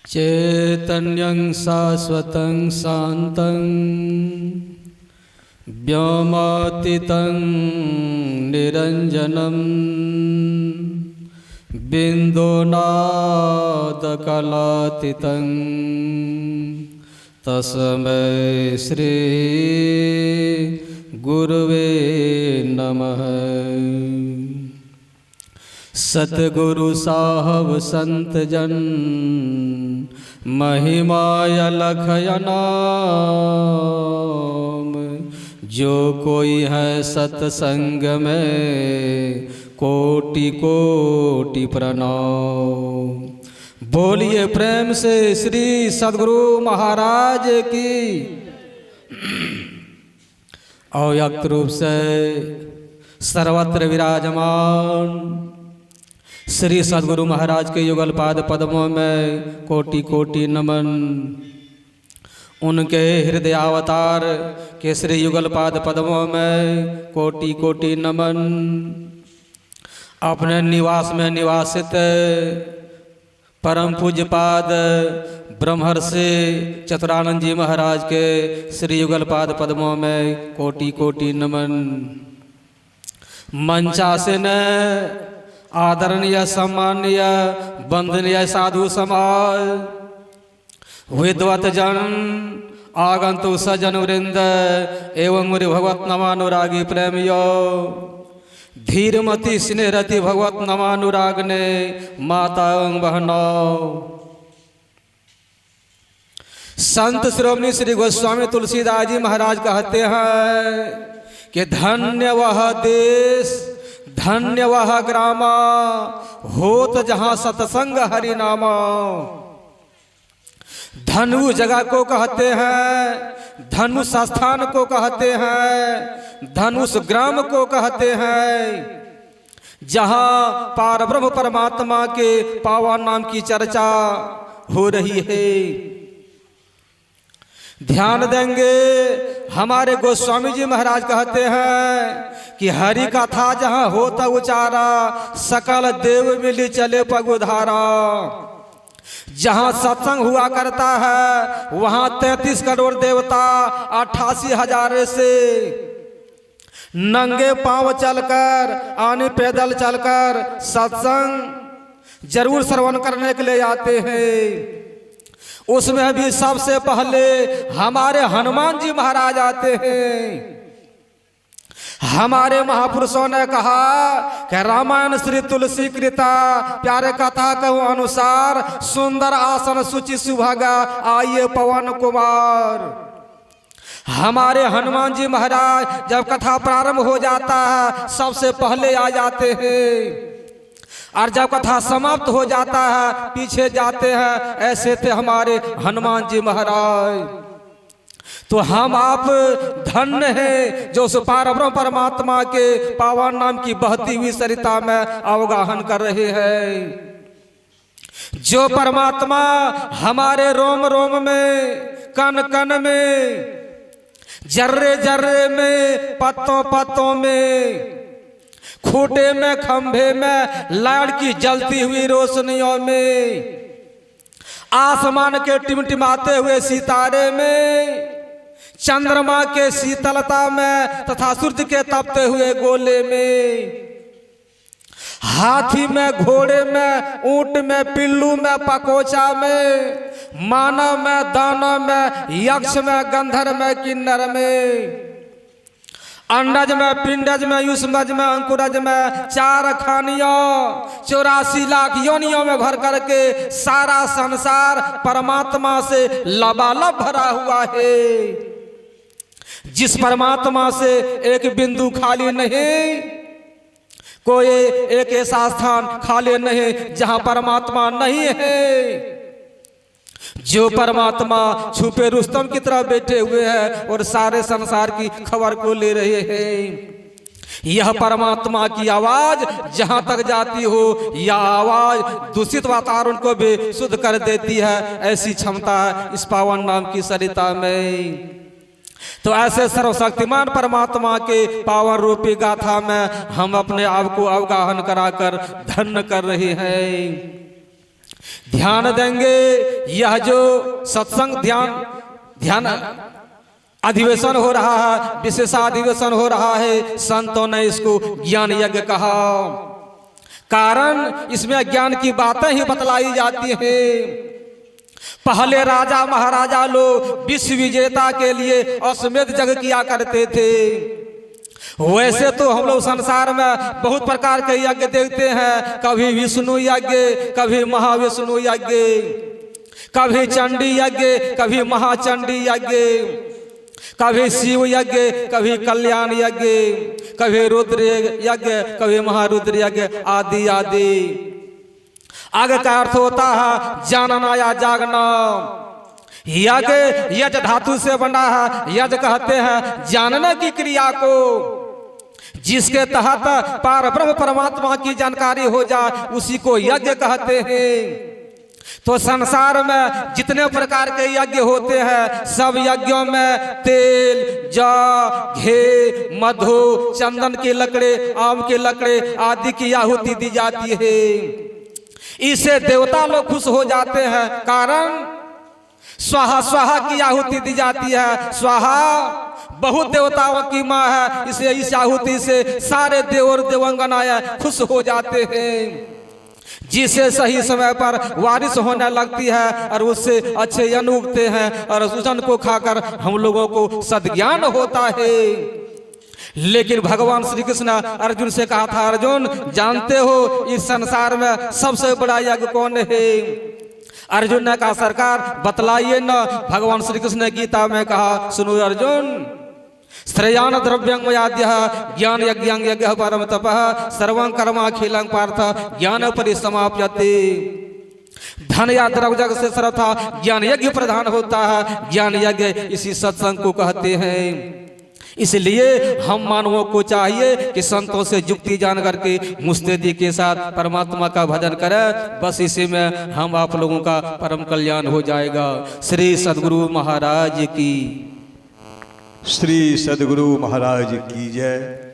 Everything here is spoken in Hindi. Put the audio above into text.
चैतन्यं शाश्वतं शान्तं व्योमातीतं निरञ्जनं बिन्दुनादकलातीतं तस्मै श्री गुरुवे नमः। सतगुरु साहब संत जन महिमाय लखय नाम, जो कोई है सत्संग में कोटि कोटि प्रणाम। बोलिए प्रेम से श्री सद्गुरु महाराज की। अव्यक्त रूप से सर्वत्र विराजमान श्री सद्गुरु महाराज के युगल पाद पद्मों में कोटि कोटि नमन। उनके हृदयावतार के श्री युगल पाद पद्मों में कोटि कोटि नमन। अपने निवास में निवासित परम पूज्य पाद ब्रह्मर्षि चतुरानंद जी महाराज के श्री युगल पाद पद्मों में कोटि कोटि नमन। मंचासन आदरणीय सम्मानीय वंदनीय साधु समाज, विद्वत जन, आगंतुक सज्जन वृंद एवं मुनि भगवत नमानुरागी प्रेमियों, धीरमती स्नेहरती भगवत नमानुराग ने माता एवं बहनों। संत श्रोमणी श्री गोस्वामी तुलसीदास जी महाराज कहते हैं कि धन्य वह देश धन्य वह ग्रामा, होत जहां सत्संग हरि नामा। धनु जगह को कहते हैं, धनुष स्थान को कहते हैं, धनुष ग्राम को कहते हैं, जहां पार ब्रह्म परमात्मा के पावन नाम की चर्चा हो रही है। ध्यान देंगे, हमारे गोस्वामी जी महाराज कहते हैं कि हरि कथा जहां होता उचारा, सकल देव मिली चले पगुधारा। जहां सत्संग हुआ करता है वहां 33 करोड़ देवता 88,000 से नंगे पांव चलकर, आने पैदल चलकर सत्संग जरूर श्रवण करने के लिए आते हैं। उसमें भी सबसे पहले हमारे हनुमान जी महाराज आते हैं। हमारे महापुरुषों ने कहा कि रामायण श्री तुलसी कृता, प्यारे कथा कहूँ अनुसार, सुंदर आसन सुचि सुभगा आइए पवन कुमार। हमारे हनुमान जी महाराज जब कथा प्रारंभ हो जाता है सबसे पहले आ जाते हैं, और जब कथा समाप्त हो जाता है पीछे जाते हैं। ऐसे थे हमारे हनुमान जी महाराज। तो हम आप धन्य हैं जो उस पार ब्रह्म परमात्मा के पावन नाम की बहती हुई सरिता में अवगाहन कर रहे हैं। जो परमात्मा हमारे रोम रोम में, कण कण में, जर्रे जर्रे में, पत्तों पत्तों में, खूंटे में, खंभे में, लाड़ की जलती हुई रोशनियों में, आसमान के टिमटिमाते हुए सितारे में, चंद्रमा के शीतलता में तथा सूर्य के तपते हुए गोले में, हाथी में, घोड़े में, ऊंट में, पिल्लू में, पकोचा में, मानव में, दानव में, यक्ष में, गंधर्व में, किन्नर में, अंडज में, पिंडज में, युष्मज में, अंकुरज में, 4 खानियों 84 लाख योनियों में भर करके सारा संसार परमात्मा से लबालब भरा हुआ है। जिस परमात्मा से एक बिंदु खाली नहीं, कोई एक ऐसा स्थान खाली नहीं जहां परमात्मा नहीं है। जो परमात्मा छुपे रुस्तम की तरह बैठे हुए हैं और सारे संसार की खबर को ले रहे हैं। यह परमात्मा की आवाज जहां तक जाती हो, यह आवाज दूषित वातावरण को भी शुद्ध कर देती है। ऐसी क्षमता है इस पावन नाम की सरिता में। तो ऐसे सर्वशक्तिमान परमात्मा के पावन रूपी गाथा में हम अपने आप को अवगाहन कराकर धन्य कर रहे हैं। ध्यान देंगे। यह जो सत्संग ध्यान अधिवेशन हो रहा है, विशेषाधिवेशन हो रहा है, संतों ने इसको ज्ञान यज्ञ कहा। कारण इसमें ज्ञान की बातें ही बतलाई जाती हैं। पहले राजा महाराजा लोग विश्व विजेता के लिए अश्वमेध यज्ञ किया करते थे। वैसे तो हम लोग संसार में बहुत प्रकार के यज्ञ देखते हैं, कभी विष्णु यज्ञ, कभी महाविष्णु यज्ञ, कभी चंडी यज्ञ, कभी महाचंडी यज्ञ, कभी शिव यज्ञ, कभी कल्याण यज्ञ, कभी रुद्र यज्ञ, कभी महारुद्र यज्ञ आदि आदि। आगे का अर्थ होता है जानना या जागना। यज्ञ यज धातु से बना है। यज कहते हैं जानने की क्रिया को, जिसके तहत पार ब्रह्म परमात्मा की जानकारी हो जाए उसी को यज्ञ कहते हैं। तो संसार में जितने प्रकार के यज्ञ होते हैं, सब यज्ञों में तेल, जौ, घी, मधु, चंदन की लकड़े, आम की लकड़े आदि की आहुति दी जाती है। इससे देवता लोग खुश हो जाते हैं। कारण स्वाहा स्वाहा की आहुति दी जाती है। स्वाहा बहुत देवताओं की माँ है, इसलिए इस आहुति से सारे देव और देवांगनाएं खुश हो जाते हैं। जिसे सही समय पर बारिश होने लगती है और उससे अच्छे अन्न उगते हैं और उस अन्न को खाकर हम लोगों को सद्ज्ञान होता है। लेकिन भगवान श्री कृष्ण अर्जुन से कहा था, अर्जुन जानते हो इस संसार में सबसे बड़ा यज्ञ कौन है? अर्जुन ने कहा सरकार बतलाइए न। भगवान श्री कृष्ण ने गीता में कहा, सुनो अर्जुन, श्रेयान द्रव्यं मयाद्यः ज्ञान यज्ञं यज्ञः परम तपः सर्वं कर्माखिलं पार्थ ज्ञान परिसमाप्यते। धन या द्रव्य से सर्वथा ज्ञान यज्ञ प्रधान होता है। ज्ञान यज्ञ इसी सत्संग को कहते हैं। इसलिए हम मानवों को चाहिए कि संतों से युक्ति जान करके मुस्तैदी के साथ परमात्मा का भजन करें। बस इसी में हम आप लोगों का परम कल्याण हो जाएगा। श्री सद्गुरु महाराज की, श्री सद्गुरु महाराज की जय।